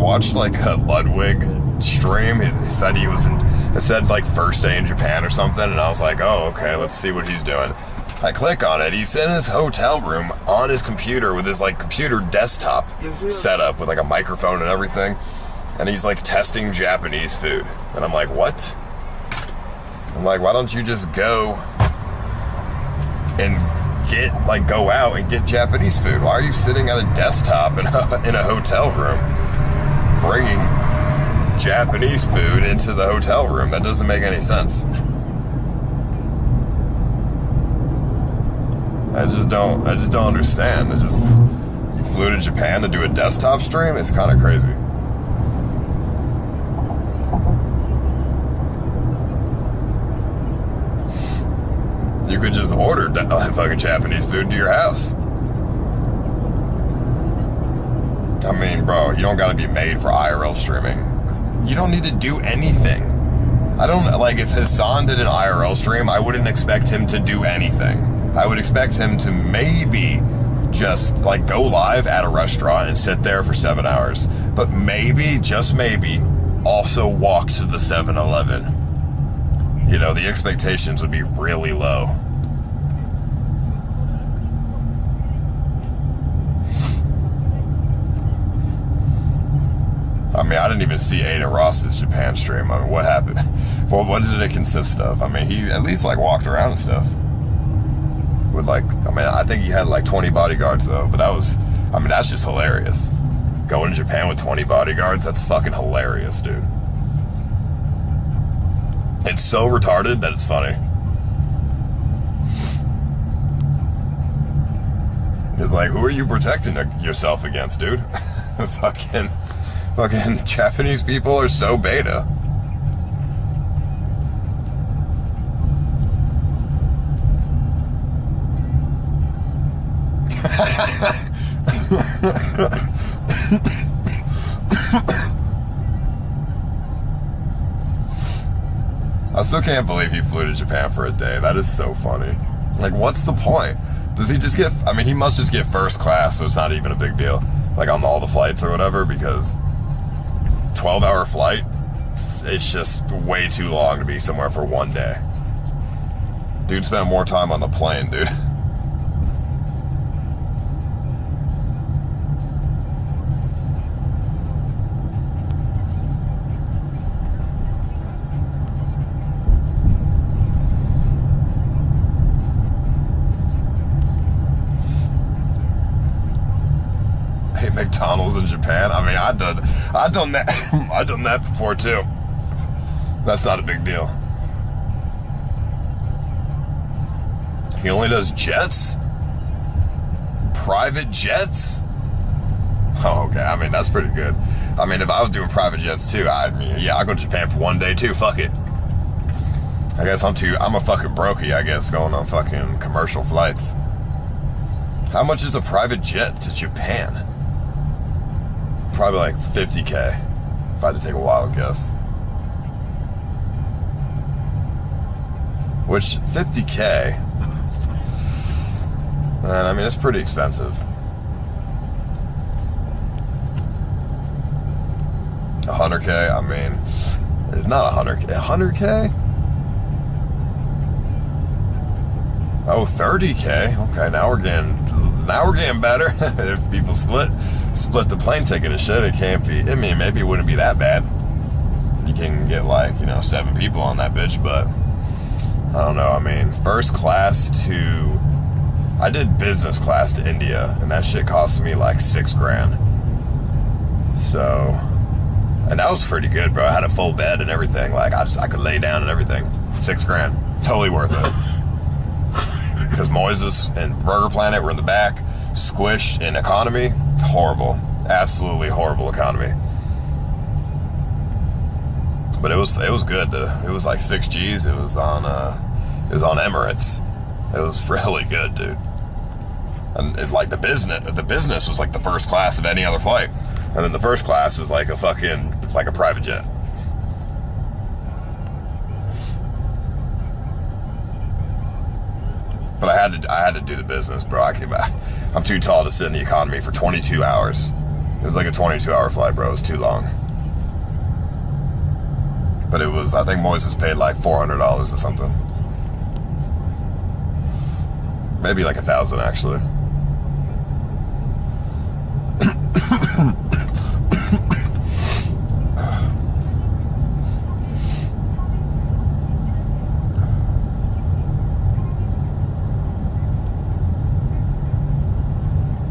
watched like a Ludwig stream. He said he was it said like first day in Japan or something, and I was like, oh, okay, let's see what he's doing. I click on it. He's in his hotel room on his computer with his like computer desktop set up with like a microphone and everything, and he's like testing Japanese food. And I'm like, what? I'm like, why don't you just go and go out and get Japanese food? Why are you sitting at a desktop in a hotel room bringing Japanese food into the hotel room? That doesn't make any sense. I just don't understand. You flew to Japan to do a desktop stream? It's kind of crazy. You could just order fucking Japanese food to your house. I mean, bro, you don't gotta be made for IRL streaming. You don't need to do anything. I don't, like, if Hassan did an IRL stream, I wouldn't expect him to do anything. I would expect him to maybe just, like, go live at a restaurant and sit there for 7 hours. But maybe, just maybe, also walk to the 7-Eleven. You know, the expectations would be really low. I mean, I didn't even see Aiden Ross's Japan stream. I mean, what happened? Well, what did it consist of? I mean, he at least, like, walked around and stuff. With, like, I mean, I think he had, like, 20 bodyguards, though. But that was, I mean, that's just hilarious. Going to Japan with 20 bodyguards, that's fucking hilarious, dude. It's so retarded that it's funny. It's like, who are you protecting yourself against, dude? Fucking Japanese people are so beta. I still can't believe he flew to Japan for a day. That is so funny. Like, what's the point? Does he just get, I mean, he must just get first class, so it's not even a big deal. Like, on all the flights or whatever, because 12-hour flight, it's just way too long to be somewhere for one day. Dude spent more time on the plane, dude. McDonald's in Japan. I mean, I've done that. I've done that before too. That's not a big deal. He only does jets? Private jets? Oh, okay. I mean, that's pretty good. I mean, if I was doing private jets too, I'd go to Japan for one day too. Fuck it. I guess I'm a fucking brokey, I guess, going on fucking commercial flights. How much is a private jet to Japan? Probably like $50K, if I had to take a wild guess. Which, $50K, man, I mean, it's pretty expensive. $100K, I mean, it's not $100K. $100K? Oh, $30K. Okay, now we're getting better. If people split the plane ticket and shit, it can't be, I mean, maybe it wouldn't be that bad. You can get, like, 7 people on that bitch, but I don't know. I mean, first class to, I did business class to India, and that shit cost me like $6,000. So, and that was pretty good, bro. I had a full bed and everything. Like, I could lay down and everything. $6,000. Totally worth it. Because Moises and BurgerPlant were in the back, squished in economy. Horrible. Absolutely horrible economy. But it was good. It was like 6 G's. It was on Emirates. It was really good, dude. And like the business was like the first class of any other flight. And then the first class was like a private jet. But I had to do the business, bro. I'm too tall to sit in the economy for 22 hours. It was like a 22-hour flight, bro. It was too long. But it was, I think Moises paid like $400 or something. Maybe like 1,000 actually.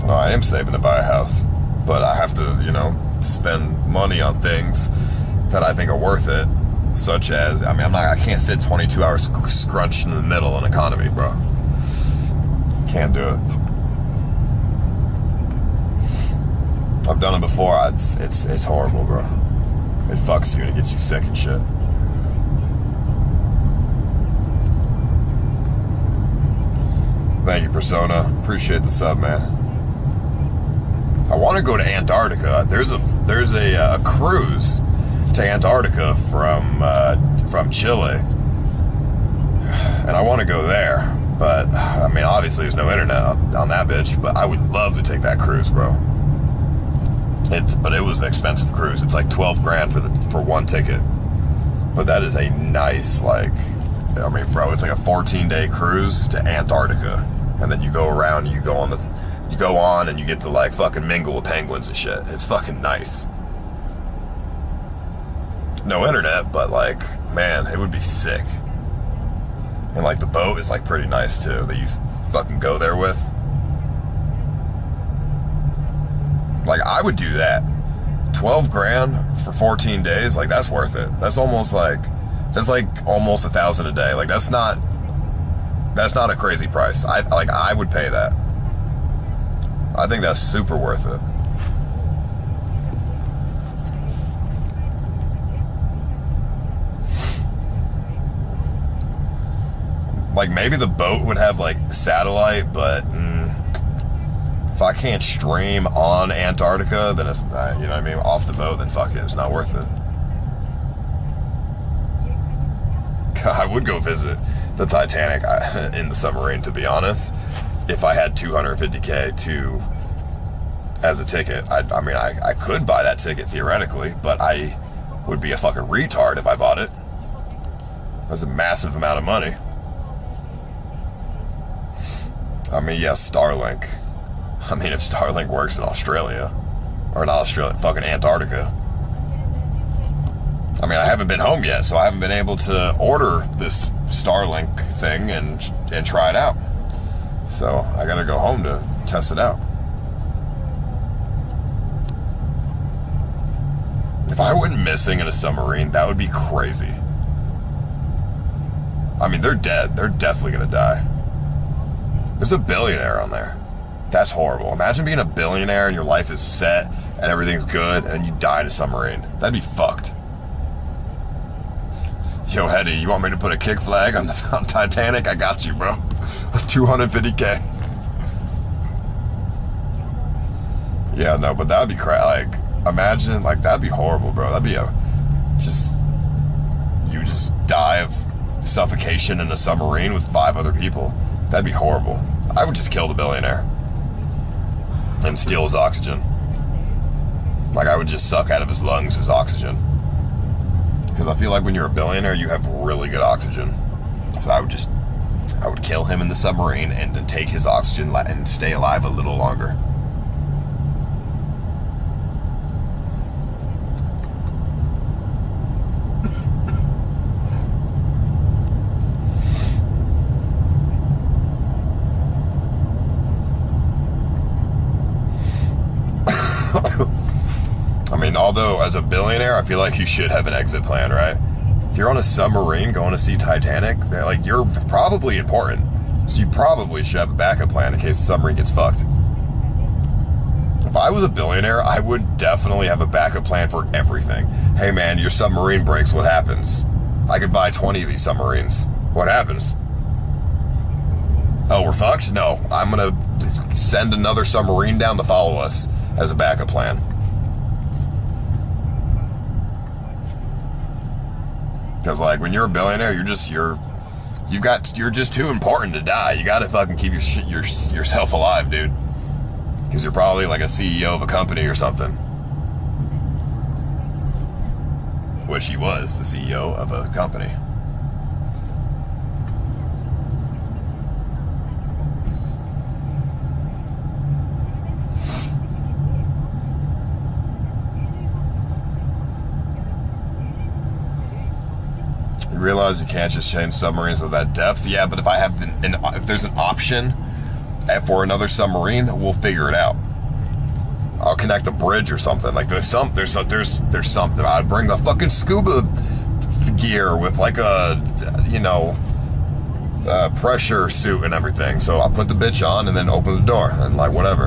No, I am saving to buy a house, but I have to, you know, spend money on things that I think are worth it, such as, I mean, I can't sit 22 hours scrunched in the middle in economy, bro. Can't do it. I've done it before. It's horrible, bro. It fucks you and it gets you sick and shit. Thank you, Persona. Appreciate the sub, man. I want to go to Antarctica. There's a cruise to Antarctica from Chile, and I want to go there. But I mean, obviously, there's no internet on that bitch. But I would love to take that cruise, bro. But it was an expensive cruise. It's like 12 grand for one ticket. But that is a nice, like, I mean, bro, it's like a 14-day cruise to Antarctica, and then you go around. You go on and you get to like fucking mingle with penguins and shit. It's fucking nice. No internet, but like, man, it would be sick. And like the boat is like pretty nice too, that you fucking go there with. Like, I would do that. 12 grand for 14 days, like, that's worth it. That's almost like almost 1,000 a day. Like, that's not a crazy price. I would pay that. I think that's super worth it. Like, maybe the boat would have, like, satellite, but if I can't stream on Antarctica, then it's, you know what I mean, off the boat, then fuck it, it's not worth it. I would go visit the Titanic in the submarine, to be honest, if I had $250K as a ticket. I mean, I could buy that ticket theoretically, but I would be a fucking retard if I bought it. That's a massive amount of money. I mean, yeah, Starlink. I mean, if Starlink works in Australia, or not Australia, fucking Antarctica. I mean, I haven't been home yet, so I haven't been able to order this Starlink thing and try it out. So I gotta go home to test it out. If I went missing in a submarine, that would be crazy. I mean, they're dead. They're definitely gonna die. There's a billionaire on there. That's horrible. Imagine being a billionaire and your life is set and everything's good and you die in a submarine. That'd be fucked. Yo, Hetty, you want me to put a kick flag on Titanic? I got you, bro. 250K. Yeah, no, but that'd be like, imagine, like, that'd be horrible, bro. That'd be you just die of suffocation in a submarine with 5 other people. That'd be horrible. I would just kill the billionaire and steal his oxygen. Like, I would just suck out of his lungs his oxygen. Because I feel like when you're a billionaire, you have really good oxygen. So I would kill him in the submarine and then take his oxygen and stay alive a little longer. I mean, although as a billionaire, I feel like you should have an exit plan, right? If you're on a submarine going to see Titanic, like, you're probably important. So you probably should have a backup plan in case the submarine gets fucked. If I was a billionaire, I would definitely have a backup plan for everything. Hey man, your submarine breaks, what happens? I could buy 20 of these submarines. What happens? Oh, we're fucked? No, I'm gonna send another submarine down to follow us as a backup plan. Because, like, when you're a billionaire, you're just too important to die. You gotta fucking keep yourself alive, dude. Because you're probably like a CEO of a company or something. Which he was, the CEO of a company. You realize you can't just change submarines at that depth? Yeah, but if I have if there's an option for another submarine, we'll figure it out. I'll connect a bridge or something. Like there's something. I'd bring a fucking scuba gear with like a, you know, pressure suit and everything. So I'll put the bitch on and then open the door and like whatever.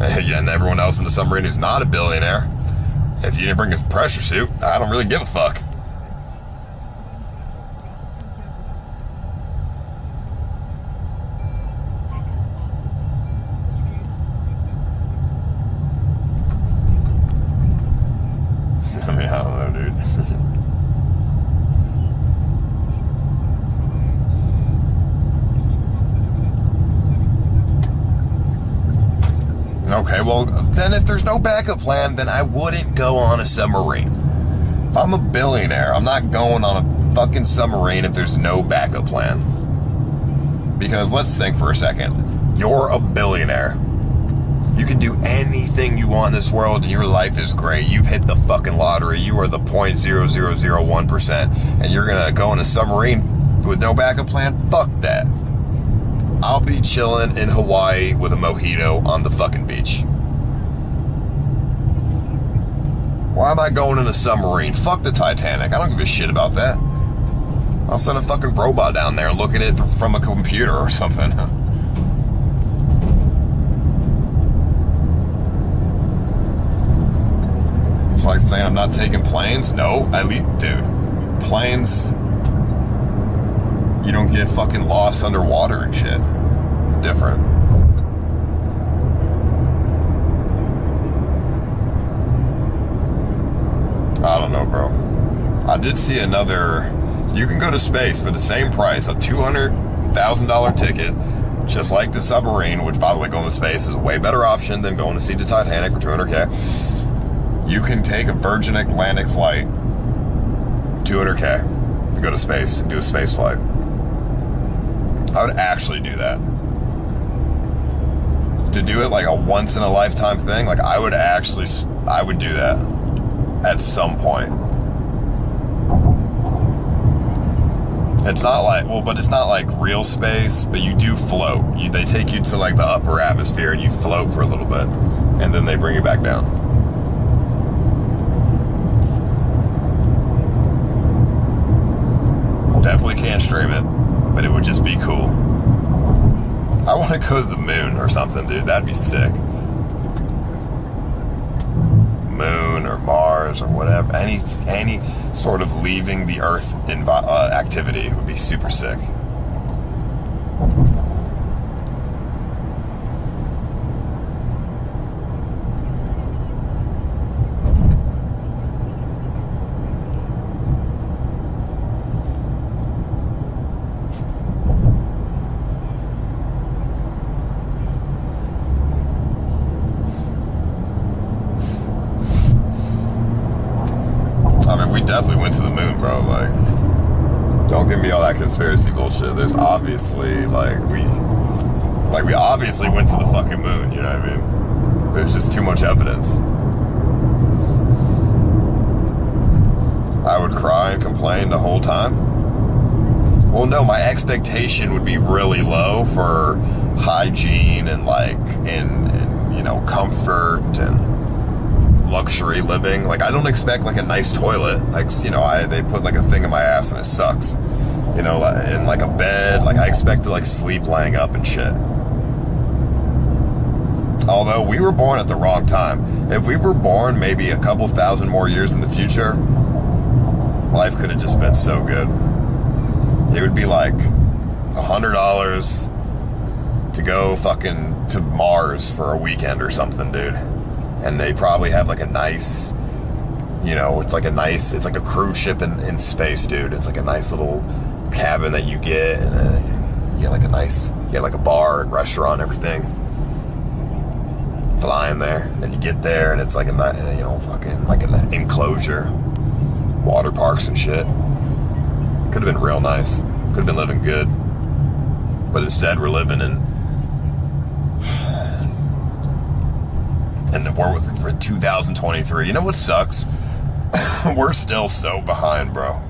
And everyone else in the submarine who's not a billionaire, if you didn't bring a pressure suit, I don't really give a fuck. Okay, well, then if there's no backup plan, then I wouldn't go on a submarine. If I'm a billionaire, I'm not going on a fucking submarine if there's no backup plan. Because let's think for a second. You're a billionaire. You can do anything you want in this world and your life is great. You've hit the fucking lottery. You are the 0.0001%. And you're going to go in a submarine with no backup plan? Fuck that. I'll be chilling in Hawaii with a mojito on the fucking beach. Why am I going in a submarine? Fuck the Titanic. I don't give a shit about that. I'll send a fucking robot down there and look at it from a computer or something. It's like saying I'm not taking planes. No, dude, planes, you don't get fucking lost underwater and shit. It's different. I don't know, bro. I did see another, you can go to space for the same price, a $200,000 ticket, just like the submarine, which, by the way, going to space is a way better option than going to see the Titanic for $200K. You can take a Virgin Atlantic flight, $200K, to go to space and do a space flight. I would actually do that. To do it like a once-in-a-lifetime thing, like I would do that at some point. It's not like, well, but it's not like real space, but you do float. They take you to like the upper atmosphere and you float for a little bit, and then they bring you back down. Definitely can't stream it, but it would just be cool. I want to go to the moon or something, dude. That'd be sick. Moon or Mars or whatever. Any sort of leaving the Earth activity would be super sick. Definitely went to the moon, bro. Like, don't give me all that conspiracy bullshit. There's obviously, we obviously went to the fucking moon, you know what I mean? There's just too much evidence. I would cry and complain the whole time. Well, no, my expectation would be really low for hygiene and you know, comfort and luxury living. Like, I don't expect like a nice toilet. Like, you know, they put like a thing in my ass and it sucks. You know, and like a bed. Like, I expect to like sleep laying up and shit. Although we were born at the wrong time. If we were born maybe a couple thousand more years in the future, life could have just been so good. It would be like $100 to go fucking to Mars for a weekend or something, dude. And they probably have like a nice, you know, it's like a cruise ship in space, dude. It's like a nice little cabin that you get, and you get like a bar and restaurant and everything. flying there. And then you get there and it's like a, you know, fucking like an enclosure, water parks and shit. Could have been real nice. Could have been living good. But instead we're living in we're in 2023. You know what sucks? We're still so behind, bro.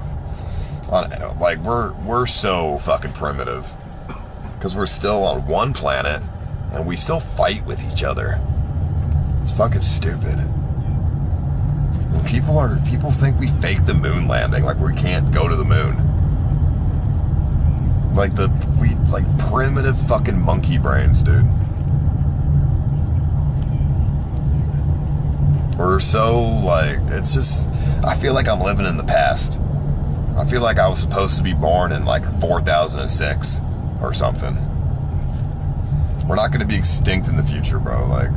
Like we're so fucking primitive because we're still on one planet and we still fight with each other. It's fucking stupid. And people think we faked the moon landing, like we can't go to the moon. Like primitive fucking monkey brains, dude. We're so like, it's just, I feel like I'm living in the past. I feel like I was supposed to be born in like 4006 or something. We're not going to be extinct in the future, bro. Like,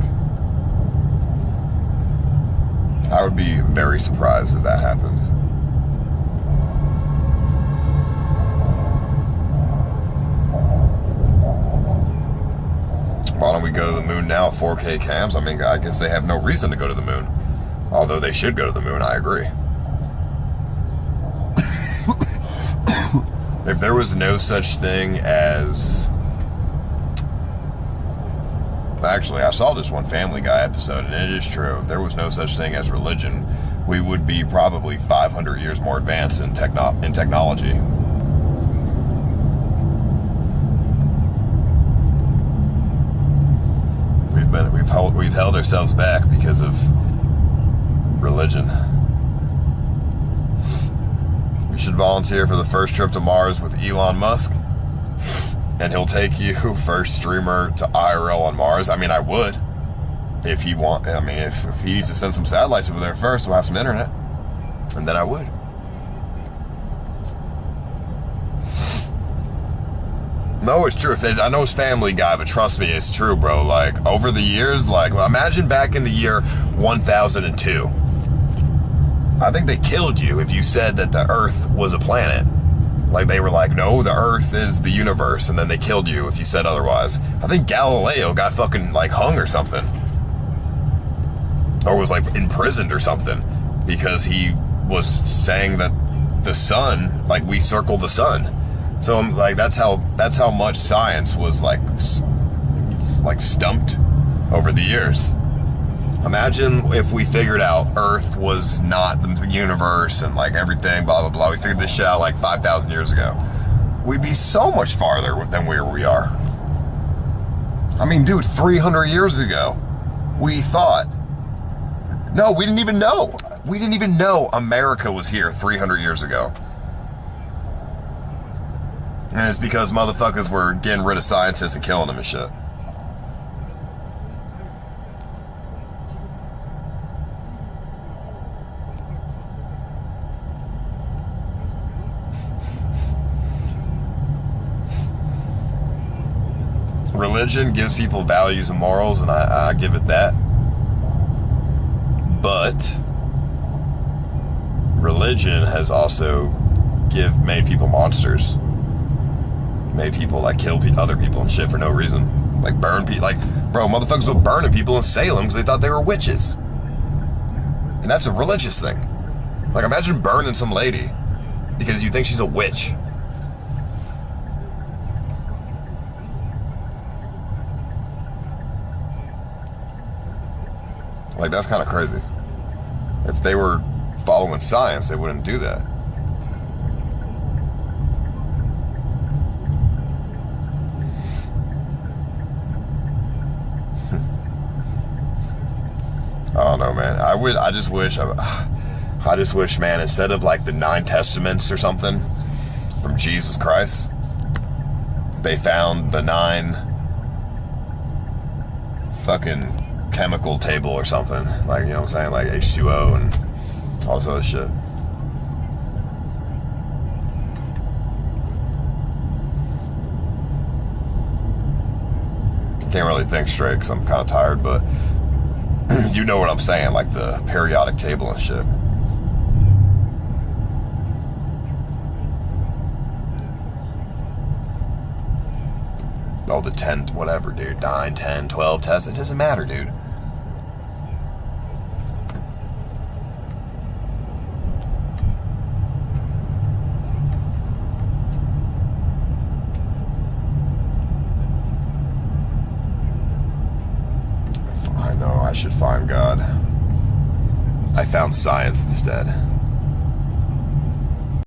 I would be very surprised if that happened. Why don't we go to the moon now with 4K cams? I mean, I guess they have no reason to go to the moon. Although they should go to the moon, I agree. If there was no such thing as... Actually, I saw this one Family Guy episode, and it is true. If there was no such thing as religion, we would be probably 500 years more advanced in technology. We've held ourselves back because of religion. You should volunteer for the first trip to Mars with Elon Musk, and he'll take you first streamer to IRL on Mars. I mean, I would, if he want. I mean, if he needs to send some satellites over there first, we'll have some internet, and then I would. No, it's true. I know it's Family Guy, but trust me, it's true, bro. Like, over the years, like, imagine back in the year 1002. I think they killed you if you said that the Earth was a planet. Like, they were like, no, the Earth is the universe, and then they killed you if you said otherwise. I think Galileo got fucking, like, hung or something. Or was, like, imprisoned or something. Because he was saying that the sun, like, we circle the sun. So, like, that's how much science was, like stumped over the years. Imagine if we figured out Earth was not the universe and, like, everything, blah, blah, blah. We figured this shit out, like, 5,000 years ago. We'd be so much farther than where we are. I mean, dude, 300 years ago, we thought... No, we didn't even know. We didn't even know America was here 300 years ago. And it's because motherfuckers were getting rid of scientists and killing them and shit. Religion gives people values and morals, and I give it that. But religion has also made people monsters. Made people, like, kill other people and shit for no reason. Like, burn people. Like, bro, motherfuckers were burning people in Salem because they thought they were witches. And that's a religious thing. Like, imagine burning some lady because you think she's a witch. Like, that's kind of crazy. If they were following science, they wouldn't do that. I don't know, man. I just wish, man, instead of, like, the 9 Testaments or something from Jesus Christ, they found the 9 fucking chemical table or something. Like, you know what I'm saying? Like H2O and all this other shit. Can't really think straight because I'm kind of tired, but you know what I'm saying, like the periodic table and shit. Oh, the 10, whatever, dude. 9, 10, 12 tests. It doesn't matter, dude. find God. I found science instead.